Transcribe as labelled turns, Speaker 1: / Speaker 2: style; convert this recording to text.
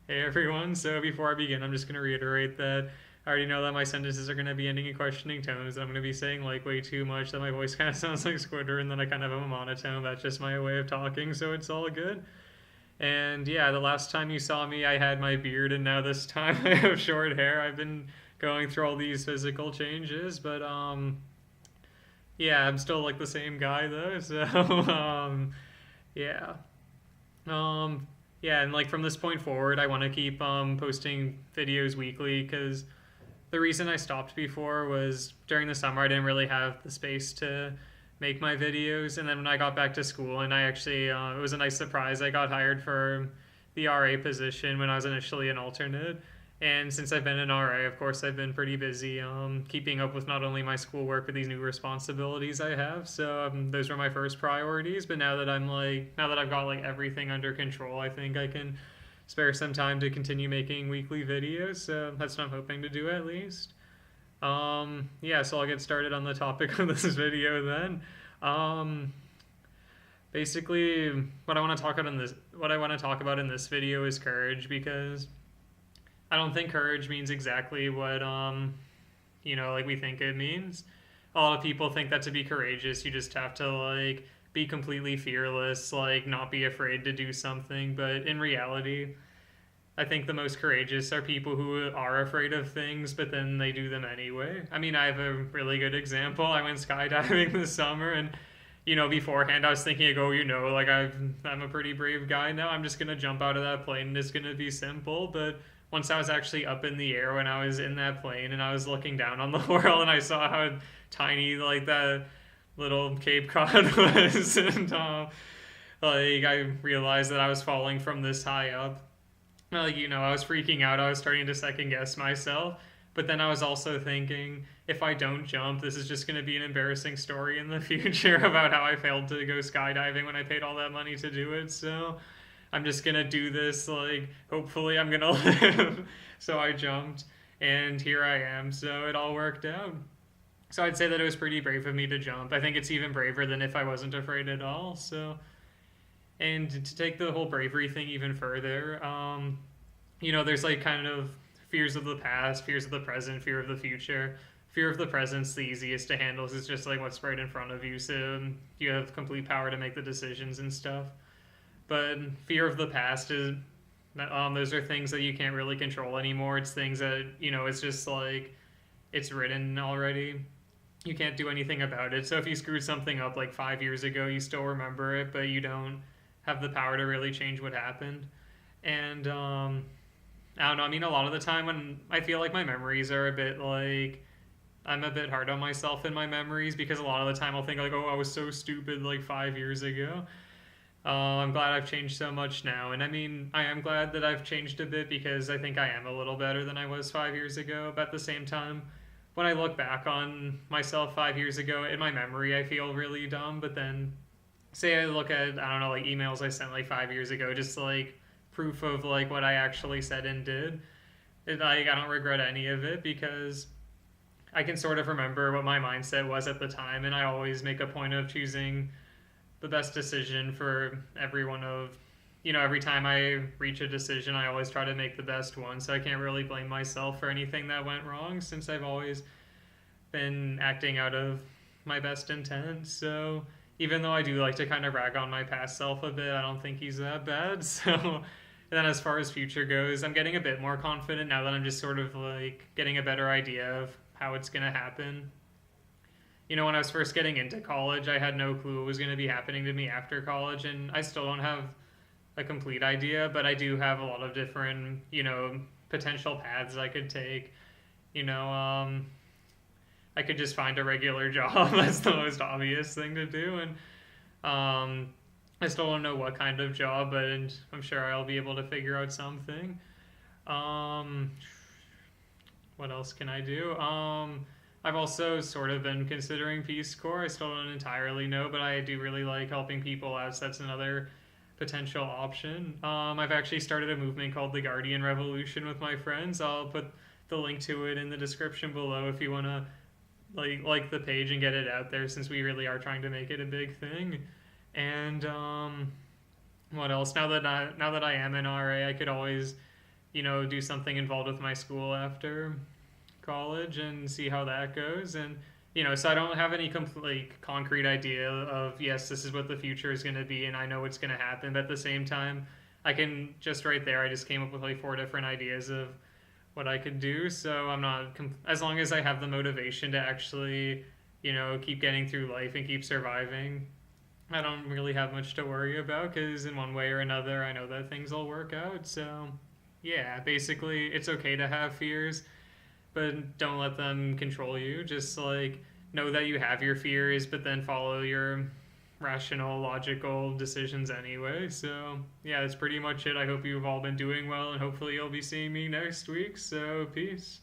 Speaker 1: Hey everyone, so before I begin, I'm just going to reiterate that I already know that my sentences are going to be ending in questioning tones, that I'm going to be saying like way too much, that my voice kind of sounds like Squidward, and then I kind of have a monotone. That's just my way of talking, so it's all good. And yeah, the last time you saw me, I had my beard, and now this time I have short hair. I've been going through all these physical changes, but yeah, I'm still like the same guy though, so yeah. Um, yeah, and like from this point forward, I want to keep posting videos weekly because the reason I stopped before was during the summer I didn't really have the space to make my videos, and then when I got back to school, and I actually it was a nice surprise. I got hired for the RA position when I was initially an alternate. And since I've been an RA, of course, I've been pretty busy keeping up with not only my schoolwork but these new responsibilities I have. So those were my first priorities. But now that I've got like everything under control, I think I can spare some time to continue making weekly videos. So that's what I'm hoping to do at least. Yeah, so I'll get started on the topic of this video then. Um, Basically, what I want to talk about in this video is courage because I don't think courage means exactly what like we think it means. A lot of people think that to be courageous, you just have to like be completely fearless, like not be afraid to do something, but in reality, I think the most courageous are people who are afraid of things, but then they do them anyway. I mean, I have a really good example. I went skydiving this summer, and beforehand I was thinking, I'm a pretty brave guy now. I'm just gonna jump out of that plane, and it's gonna be simple. But once I was actually up in the air when I was in that plane, and I was looking down on the world, and I saw how tiny like that little Cape Cod was, and like I realized that I was falling from this high up. I was freaking out. I was starting to second guess myself. But then I was also thinking, if I don't jump, this is just going to be an embarrassing story in the future about how I failed to go skydiving when I paid all that money to do it. So I'm just going to do this. Like, hopefully, I'm going to live. So I jumped, and here I am. So it all worked out. So I'd say that it was pretty brave of me to jump. I think it's even braver than if I wasn't afraid at all. So and to take the whole bravery thing even further, there's like kind of fears of the past, fears of the present, fear of the future. Fear of the present's the easiest to handle. It's just like what's right in front of you, so you have complete power to make the decisions and stuff. But fear of the past is those are things that you can't really control anymore. It's things that it's just like it's written already. You can't do anything about it. So if you screwed something up like 5 years ago, you still remember it, but you don't have the power to really change what happened. And I don't know. I mean, a lot of the time when I feel like my memories are a bit like I'm a bit hard on myself in my memories because a lot of the time I'll think like, oh, I was so stupid like 5 years ago. I'm glad I've changed so much now, and I mean, I am glad that I've changed a bit because I think I am a little better than I was 5 years ago. But at the same time, when I look back on myself 5 years ago in my memory, I feel really dumb. But then say I look at I don't know like emails I sent like 5 years ago, just like proof of like what I actually said and did. I don't regret any of it because I can sort of remember what my mindset was at the time, and I always make a point of choosing the best decision for every one of every time I reach a decision, I always try to make the best one. So I can't really blame myself for anything that went wrong since I've always been acting out of my best intent. So even though I do like to kind of rag on my past self a bit, I don't think he's that bad. So and then as far as future goes, I'm getting a bit more confident now that I'm just sort of like getting a better idea of how it's going to happen. When I was first getting into college, I had no clue what was going to be happening to me after college, and I still don't have a complete idea, but I do have a lot of different, potential paths I could take. You know, I could just find a regular job. That's the most obvious thing to do, and I still don't know what kind of job, but I'm sure I'll be able to figure out something. Um, what else can I do? I've also sort of been considering Peace Corps. I still don't entirely know, but I do really like helping people out, so that's another potential option. I've actually started a movement called the Guardian Revolution with my friends. I'll put the link to it in the description below if you want to like the page and get it out there, since we really are trying to make it a big thing. And what else? Now that I am an RA, I could always do something involved with my school after college and see how that goes. And so I don't have any complete concrete idea of, yes, this is what the future is going to be and I know what's going to happen. But at the same time, I can just right there, I just came up with like 4 different ideas of what I could do. So I'm not, as long as I have the motivation to actually, keep getting through life and keep surviving, I don't really have much to worry about because in one way or another, I know that things will work out. So yeah, basically, it's okay to have fears, but don't let them control you. Just like know that you have your fears, but then follow your rational, logical decisions anyway. So yeah, that's pretty much it. I hope you've all been doing well, and hopefully you'll be seeing me next week. So peace.